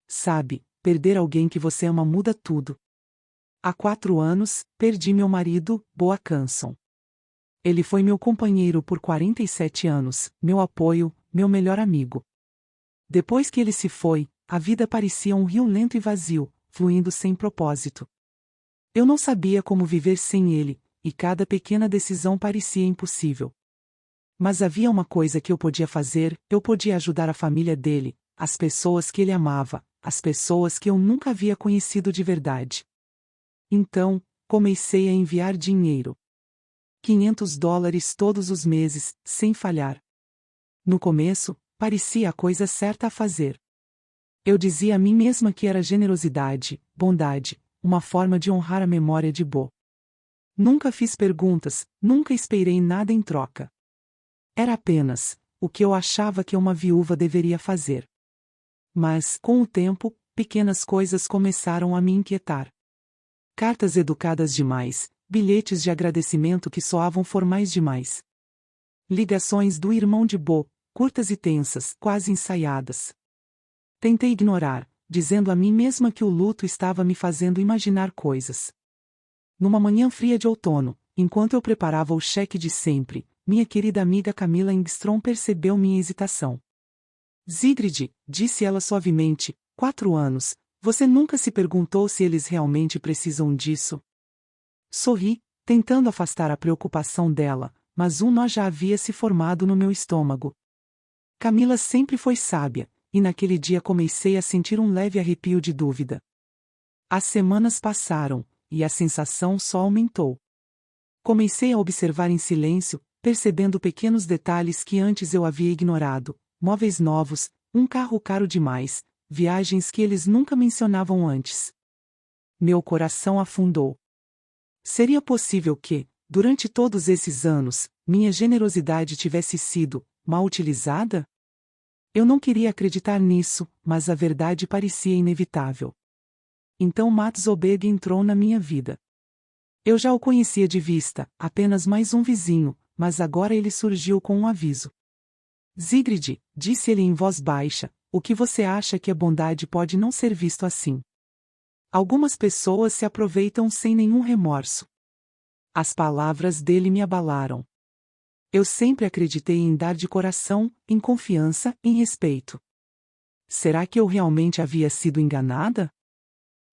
sabe, perder alguém que você ama muda tudo. Há 4 anos, perdi meu marido, Boa Canson. Ele foi meu companheiro por 47 anos, meu apoio, meu melhor amigo. Depois que ele se foi, a vida parecia um rio lento e vazio, fluindo sem propósito. Eu não sabia como viver sem ele, e cada pequena decisão parecia impossível. Mas havia uma coisa que eu podia fazer: eu podia ajudar a família dele, as pessoas que ele amava, as pessoas que eu nunca havia conhecido de verdade. Então, comecei a enviar dinheiro. $500 todos os meses, sem falhar. No começo, parecia a coisa certa a fazer. Eu dizia a mim mesma que era generosidade, bondade, uma forma de honrar a memória de Bo. Nunca fiz perguntas, nunca esperei nada em troca. Era apenas o que eu achava que uma viúva deveria fazer. Mas, com o tempo, pequenas coisas começaram a me inquietar. Cartas educadas demais, bilhetes de agradecimento que soavam formais demais. Ligações do irmão de Bo, curtas e tensas, quase ensaiadas. Tentei ignorar, dizendo a mim mesma que o luto estava me fazendo imaginar coisas. Numa manhã fria de outono, enquanto eu preparava o cheque de sempre, minha querida amiga Camila Engstrom percebeu minha hesitação. Sigrid, disse ela suavemente, 4 anos, você nunca se perguntou se eles realmente precisam disso? Sorri, tentando afastar a preocupação dela, mas um nó já havia se formado no meu estômago. Camila sempre foi sábia, e naquele dia comecei a sentir um leve arrepio de dúvida. As semanas passaram, e a sensação só aumentou. Comecei a observar em silêncio, percebendo pequenos detalhes que antes eu havia ignorado: móveis novos, um carro caro demais, viagens que eles nunca mencionavam antes. Meu coração afundou. Seria possível que, durante todos esses anos, minha generosidade tivesse sido mal utilizada? Eu não queria acreditar nisso, mas a verdade parecia inevitável. Então Matt Zobeg entrou na minha vida. Eu já o conhecia de vista, apenas mais um vizinho, mas agora ele surgiu com um aviso. Sigrid, disse ele em voz baixa, o que você acha que é bondade pode não ser visto assim. Algumas pessoas se aproveitam sem nenhum remorso. As palavras dele me abalaram. Eu sempre acreditei em dar de coração, em confiança, em respeito. Será que eu realmente havia sido enganada?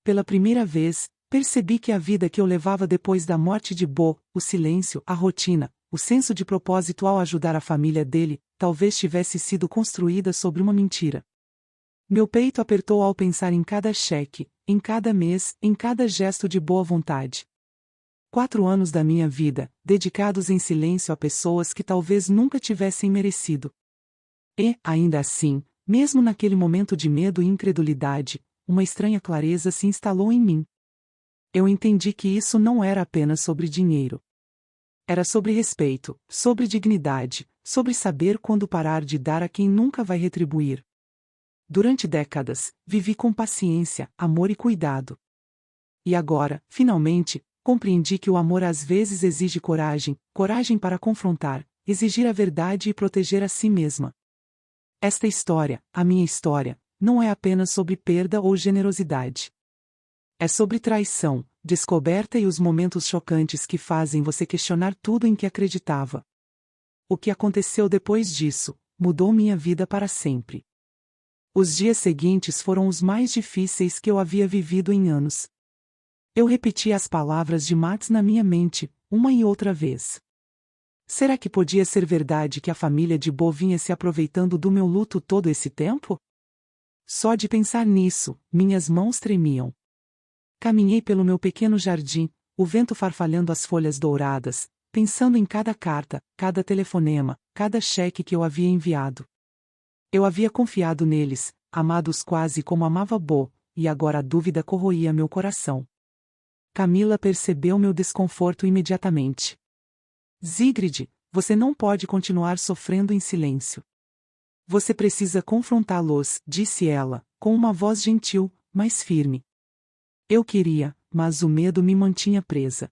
Pela primeira vez, percebi que a vida que eu levava depois da morte de Bo, o silêncio, a rotina, o senso de propósito ao ajudar a família dele, talvez tivesse sido construída sobre uma mentira. Meu peito apertou ao pensar em cada cheque, em cada mês, em cada gesto de boa vontade. 4 anos da minha vida, dedicados em silêncio a pessoas que talvez nunca tivessem merecido. E, ainda assim, mesmo naquele momento de medo e incredulidade, uma estranha clareza se instalou em mim. Eu entendi que isso não era apenas sobre dinheiro. Era sobre respeito, sobre dignidade, sobre saber quando parar de dar a quem nunca vai retribuir. Durante décadas, vivi com paciência, amor e cuidado. E agora, finalmente, compreendi que o amor às vezes exige coragem, coragem para confrontar, exigir a verdade e proteger a si mesma. Esta história, a minha história, não é apenas sobre perda ou generosidade. É sobre traição, descoberta e os momentos chocantes que fazem você questionar tudo em que acreditava. O que aconteceu depois disso mudou minha vida para sempre. Os dias seguintes foram os mais difíceis que eu havia vivido em anos. Eu repetia as palavras de Matt na minha mente, uma e outra vez. Será que podia ser verdade que a família de Bo vinha se aproveitando do meu luto todo esse tempo? Só de pensar nisso, minhas mãos tremiam. Caminhei pelo meu pequeno jardim, o vento farfalhando as folhas douradas, pensando em cada carta, cada telefonema, cada cheque que eu havia enviado. Eu havia confiado neles, amado-os quase como amava Bo, e agora a dúvida corroía meu coração. Camila percebeu meu desconforto imediatamente. Sigrid, você não pode continuar sofrendo em silêncio. Você precisa confrontá-los, disse ela, com uma voz gentil, mas firme. Eu queria, mas o medo me mantinha presa.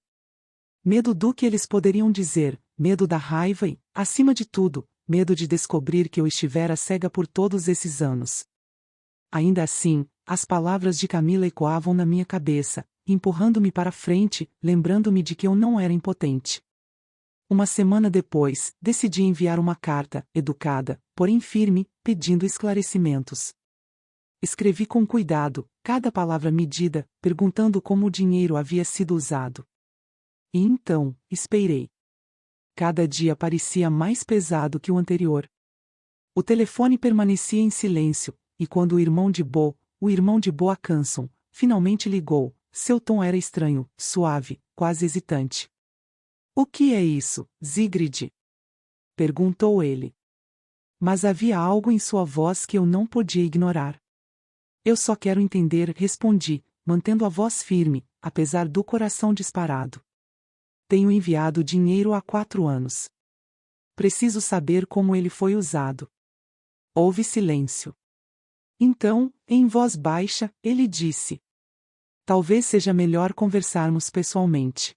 Medo do que eles poderiam dizer, medo da raiva e, acima de tudo, medo de descobrir que eu estivera cega por todos esses anos. Ainda assim, as palavras de Camila ecoavam na minha cabeça, empurrando-me para frente, lembrando-me de que eu não era impotente. Uma semana depois, decidi enviar uma carta, educada, porém firme, pedindo esclarecimentos. Escrevi com cuidado, cada palavra medida, perguntando como o dinheiro havia sido usado. E então, esperei. Cada dia parecia mais pesado que o anterior. O telefone permanecia em silêncio, e quando o irmão de Bo Akanson, finalmente ligou, seu tom era estranho, suave, quase hesitante. "O que é isso, Sigrid?" perguntou ele. Mas havia algo em sua voz que eu não podia ignorar. "Eu só quero entender", respondi, mantendo a voz firme, apesar do coração disparado. "Tenho enviado dinheiro há 4 anos. Preciso saber como ele foi usado." Houve silêncio. Então, em voz baixa, ele disse: "Talvez seja melhor conversarmos pessoalmente."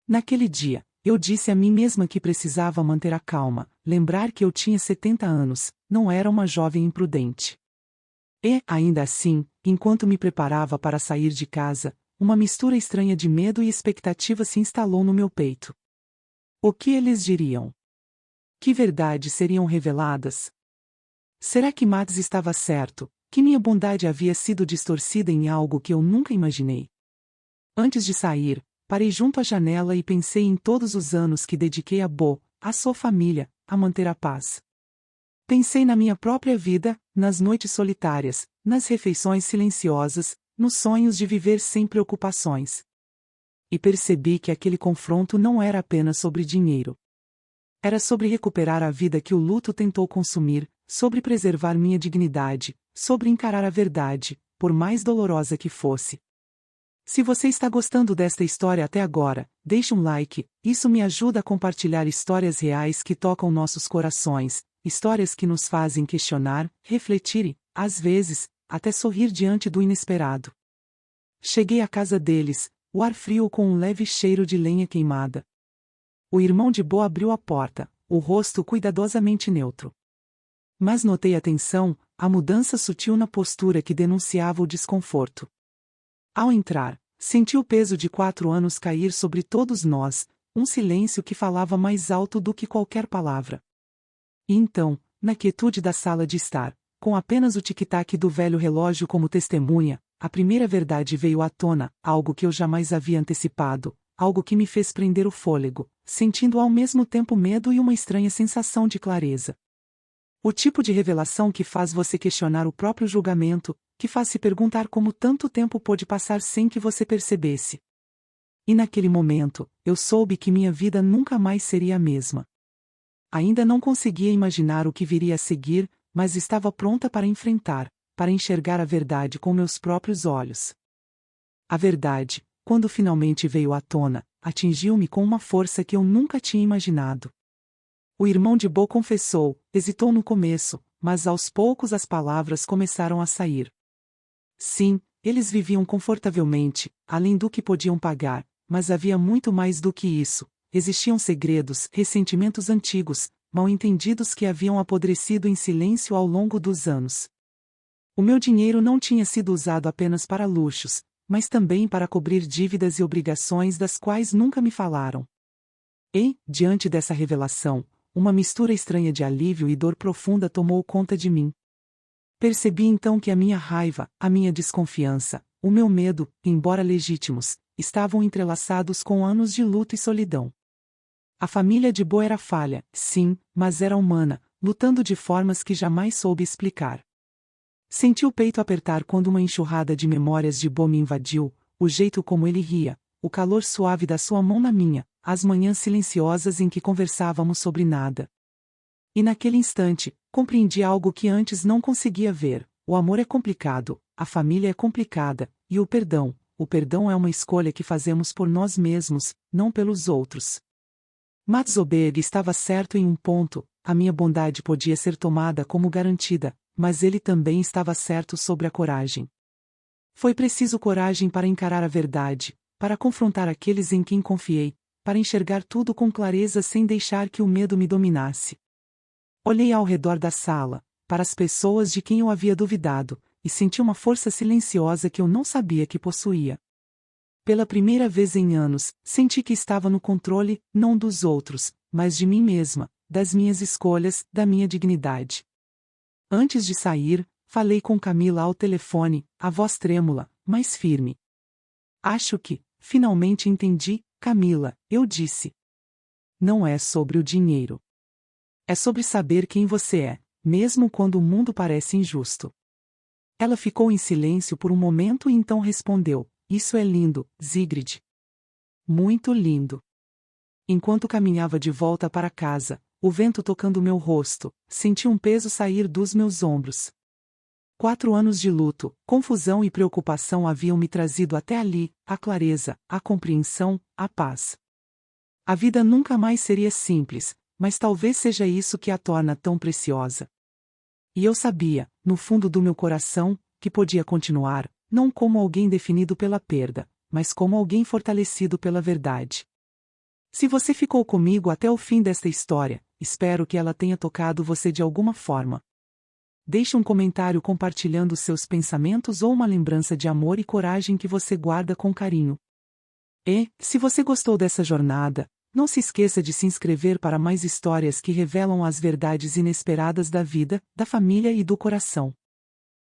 Naquele dia, eu disse a mim mesma que precisava manter a calma, lembrar que eu tinha 70 anos, não era uma jovem imprudente. E, ainda assim, enquanto me preparava para sair de casa, uma mistura estranha de medo e expectativa se instalou no meu peito. O que eles diriam? Que verdades seriam reveladas? Será que Mads estava certo, que minha bondade havia sido distorcida em algo que eu nunca imaginei? Antes de sair, parei junto à janela e pensei em todos os anos que dediquei a Bo, à sua família, a manter a paz. Pensei na minha própria vida, nas noites solitárias, nas refeições silenciosas, nos sonhos de viver sem preocupações. E percebi que aquele confronto não era apenas sobre dinheiro. Era sobre recuperar a vida que o luto tentou consumir, sobre preservar minha dignidade, sobre encarar a verdade, por mais dolorosa que fosse. Se você está gostando desta história até agora, deixe um like, isso me ajuda a compartilhar histórias reais que tocam nossos corações, histórias que nos fazem questionar, refletir e, às vezes, até sorrir diante do inesperado. Cheguei à casa deles, o ar frio com um leve cheiro de lenha queimada. O irmão de Bo abriu a porta, o rosto cuidadosamente neutro. Mas notei a tensão, a mudança sutil na postura que denunciava o desconforto. Ao entrar, senti o peso de 4 anos cair sobre todos nós, um silêncio que falava mais alto do que qualquer palavra. E então, na quietude da sala de estar, com apenas o tic-tac do velho relógio como testemunha, a primeira verdade veio à tona, algo que eu jamais havia antecipado, algo que me fez prender o fôlego, sentindo ao mesmo tempo medo e uma estranha sensação de clareza. O tipo de revelação que faz você questionar o próprio julgamento, que faz se perguntar como tanto tempo pôde passar sem que você percebesse. E naquele momento, eu soube que minha vida nunca mais seria a mesma. Ainda não conseguia imaginar o que viria a seguir, mas estava pronta para enfrentar, para enxergar a verdade com meus próprios olhos. A verdade, quando finalmente veio à tona, atingiu-me com uma força que eu nunca tinha imaginado. O irmão de Bo confessou, hesitou no começo, mas aos poucos as palavras começaram a sair. Sim, eles viviam confortavelmente, além do que podiam pagar, mas havia muito mais do que isso. Existiam segredos, ressentimentos antigos, mal-entendidos que haviam apodrecido em silêncio ao longo dos anos. O meu dinheiro não tinha sido usado apenas para luxos, mas também para cobrir dívidas e obrigações das quais nunca me falaram. E, diante dessa revelação, uma mistura estranha de alívio e dor profunda tomou conta de mim. Percebi então que a minha raiva, a minha desconfiança, o meu medo, embora legítimos, estavam entrelaçados com anos de luto e solidão. A família de Bo era falha, sim, mas era humana, lutando de formas que jamais soube explicar. Senti o peito apertar quando uma enxurrada de memórias de Bo me invadiu, o jeito como ele ria, o calor suave da sua mão na minha, as manhãs silenciosas em que conversávamos sobre nada. E naquele instante, compreendi algo que antes não conseguia ver: o amor é complicado, a família é complicada, e o perdão é uma escolha que fazemos por nós mesmos, não pelos outros. Mads Oberg estava certo em um ponto: a minha bondade podia ser tomada como garantida, mas ele também estava certo sobre a coragem. Foi preciso coragem para encarar a verdade, para confrontar aqueles em quem confiei, para enxergar tudo com clareza sem deixar que o medo me dominasse. Olhei ao redor da sala, para as pessoas de quem eu havia duvidado, e e senti uma força silenciosa que eu não sabia que possuía. Pela primeira vez em anos, senti que estava no controle, não dos outros, mas de mim mesma, das minhas escolhas, da minha dignidade. Antes de sair, falei com Camila ao telefone, a voz trêmula, mas firme. Acho que, finalmente entendi, Camila, eu disse. Não é sobre o dinheiro. É sobre saber quem você é, mesmo quando o mundo parece injusto. Ela ficou em silêncio por um momento e então respondeu: Isso é lindo, Sigrid. Muito lindo. Enquanto caminhava de volta para casa, o vento tocando meu rosto, senti um peso sair dos meus ombros. 4 anos de luto, confusão e preocupação haviam me trazido até ali, a clareza, a compreensão, a paz. A vida nunca mais seria simples, mas talvez seja isso que a torna tão preciosa. E eu sabia, no fundo do meu coração, que podia continuar, não como alguém definido pela perda, mas como alguém fortalecido pela verdade. Se você ficou comigo até o fim desta história, espero que ela tenha tocado você de alguma forma. Deixe um comentário compartilhando seus pensamentos ou uma lembrança de amor e coragem que você guarda com carinho. E, se você gostou dessa jornada, não se esqueça de se inscrever para mais histórias que revelam as verdades inesperadas da vida, da família e do coração.